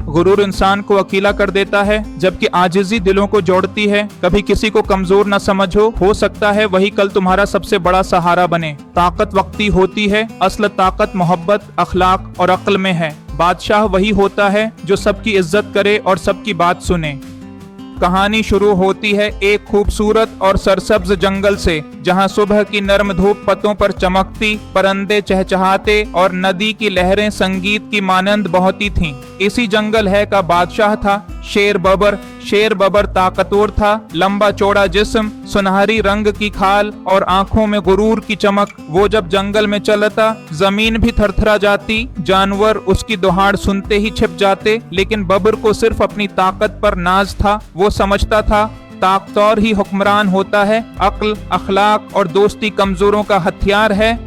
गुरूर इंसान को अकेला कर देता है, जबकि आजिजी दिलों को जोड़ती है। कभी किसी को कमजोर न समझो, हो सकता है वही कल तुम्हारा सबसे बड़ा सहारा बने। ताकत वक्ती होती है, असल ताकत मोहब्बत, अखलाक और अक्ल में है। बादशाह वही होता है जो सबकी इज्जत करे और सबकी बात सुने। कहानी शुरू होती है एक खूबसूरत और सरसब्ज जंगल से, जहां सुबह की नर्म धूप पत्तों पर चमकती, परंदे चहचहाते और नदी की लहरें संगीत की मानंद बहती थीं। इसी जंगल है का बादशाह था शेर बबर। शेर बबर ताकतवर था, लंबा चौड़ा जिस्म, सुनहरी रंग की खाल और आंखों में गुरूर की चमक। वो जब जंगल में चलता जमीन भी थरथरा जाती, जानवर उसकी दहाड़ सुनते ही छिप जाते। लेकिन बबर को सिर्फ अपनी ताकत पर नाज था। वो समझता था ताकतवर ही हुक्मरान होता है, अक्ल, अखलाक और दोस्ती कमजोरों का हथियार है।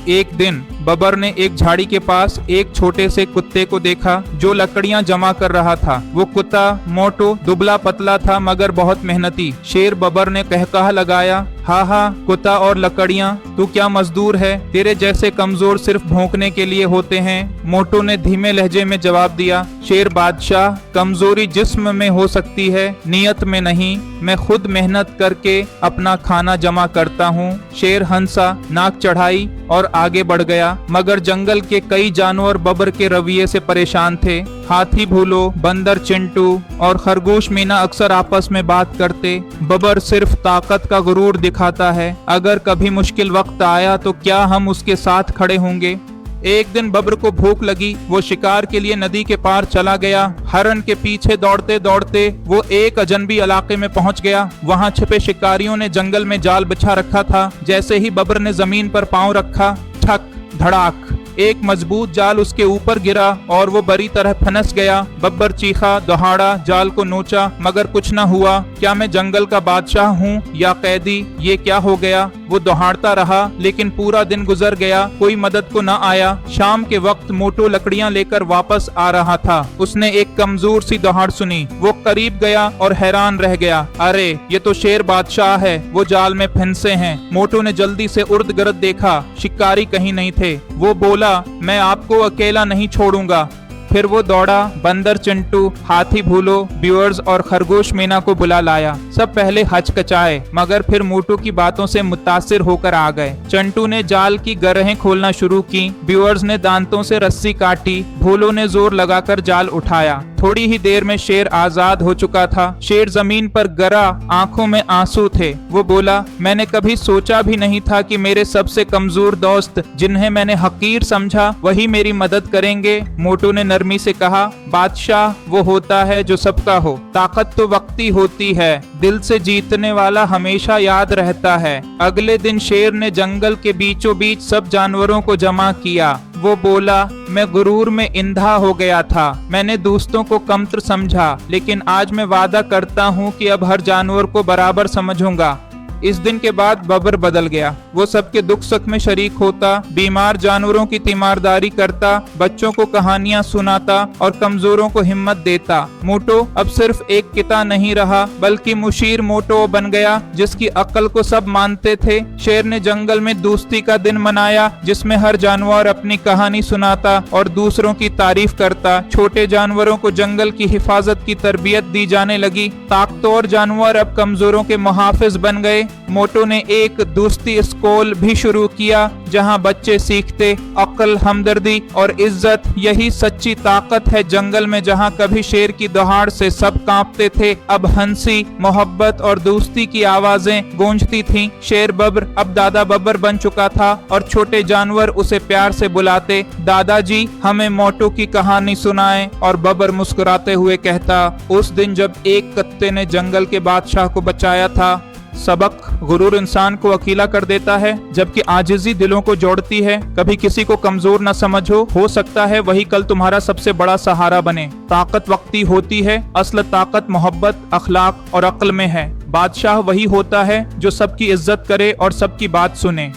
एक दिन बबर ने एक झाड़ी के पास एक छोटे से कुत्ते को देखा जो लकड़ियां जमा कर रहा था। वो कुत्ता मोटो दुबला पतला था मगर बहुत मेहनती। शेर बबर ने कहकहा लगाया, हाँ हाँ कुत्ता और लकड़ियां, तू क्या मजदूर है? तेरे जैसे कमजोर सिर्फ भौंकने के लिए होते हैं। मोटो ने धीमे लहजे में जवाब दिया, शेर बादशाह, कमजोरी जिस्म में हो सकती है, नियत में नहीं। मैं खुद मेहनत करके अपना खाना जमा करता हूँ। शेर हंसा, नाक चढ़ाई और आगे बढ़ गया। मगर जंगल के कई जानवर बबर के रवैये से परेशान थे। हाथी भूलो, बंदर चिंटू और खरगोश मीना अक्सर आपस में बात करते। बबर सिर्फ ताकत का गुरूर दिखाता है, अगर कभी मुश्किल वक्त आया तो क्या हम उसके साथ खड़े होंगे? एक दिन बबर को भूख लगी। वो शिकार के लिए नदी के पार चला गया। हरन के पीछे दौड़ते दौड़ते वो एक अजनबी इलाके में पहुंच गया। वहां छिपे शिकारियों ने जंगल में जाल बिछा रखा था। जैसे ही बबर ने जमीन पर पांव रखा, ठक धड़ाक, एक मजबूत जाल उसके ऊपर गिरा और वो बुरी तरह फंस गया। बब्बर चीखा, दहाड़ा, जाल को नोचा मगर कुछ न हुआ। क्या मैं जंगल का बादशाह हूँ या कैदी? ये क्या हो गया? वो दहाड़ता रहा लेकिन पूरा दिन गुजर गया, कोई मदद को न आया। शाम के वक्त मोटो लकड़ियां लेकर वापस आ रहा था। उसने एक कमजोर सी दहाड़ सुनी। वो करीब गया और हैरान रह गया, अरे ये तो शेर बादशाह है, वो जाल में फंसे हैं। मोटो ने जल्दी से उर्द गिर्द देखा, शिकारी कहीं नहीं थे। वो बोला, मैं आपको अकेला नहीं छोड़ूंगा। फिर वो दौड़ा, बंदर चिंटू, हाथी भूलो, ब्यूअर्स और खरगोश मीना को बुला लाया। सब पहले हचकचाए मगर फिर मोटू की बातों से मुतासिर होकर आ गए। चिंटू ने जाल की गरहें खोलना शुरू की, ब्यूअर्स ने दांतों से रस्सी काटी, भूलो ने जोर लगाकर जाल उठाया। थोड़ी ही देर में शेर आजाद हो चुका था। शेर जमीन पर गिरा, आंखों में आंसू थे। वो बोला, मैंने कभी सोचा भी नहीं था कि मेरे सबसे कमजोर दोस्त, जिन्हें मैंने हकीर समझा, वही मेरी मदद करेंगे। मोटू ने नरमी से कहा, बादशाह वो होता है जो सबका हो। ताकत तो वक्ती होती है, दिल से जीतने वाला हमेशा याद रहता है। अगले दिन शेर ने जंगल के बीचों बीच सब जानवरों को जमा किया। वो बोला, मैं गुरूर में इंधा हो गया था, मैंने दोस्तों को कमतर समझा, लेकिन आज मैं वादा करता हूँ कि अब हर जानवर को बराबर समझूंगा। इस दिन के बाद बबर बदल गया। वो सबके दुख सुख में शरीक होता, बीमार जानवरों की तीमारदारी करता, बच्चों को कहानियां सुनाता और कमजोरों को हिम्मत देता। मोटो अब सिर्फ एक किता नहीं रहा बल्कि मुशीर मोटो बन गया, जिसकी अक्ल को सब मानते थे। शेर ने जंगल में दोस्ती का दिन मनाया, जिसमें हर जानवर अपनी कहानी सुनाता और दूसरों की तारीफ करता। छोटे जानवरों को जंगल की हिफाजत की तरबियत दी जाने लगी। ताकतवर जानवर अब कमजोरों के मुहाफिज बन गए। मोटो ने एक दोस्ती स्कूल भी शुरू किया, जहां बच्चे सीखते अक्ल, हमदर्दी और इज्जत। यही सच्ची ताकत है जंगल में, जहां कभी शेर की दहाड़ से सब कांपते थे, अब हंसी, मोहब्बत और दोस्ती की आवाजें गूंजती थीं। शेर बब्र अब दादा बब्बर बन चुका था और छोटे जानवर उसे प्यार से बुलाते, दादाजी हमें मोटो की कहानी सुनाएं। और बब्बर मुस्कुराते हुए कहता, उस दिन जब एक कुत्ते ने जंगल के बादशाह को बचाया था। सबक, गुरूर इंसान को अकेला कर देता है जबकि आजिजी दिलों को जोड़ती है। कभी किसी को कमजोर न समझो, हो सकता है वही कल तुम्हारा सबसे बड़ा सहारा बने। ताकत वक्ती होती है, असल ताकत मोहब्बत, अखलाक और अक्ल में है। बादशाह वही होता है जो सबकी इज्जत करे और सबकी बात सुने।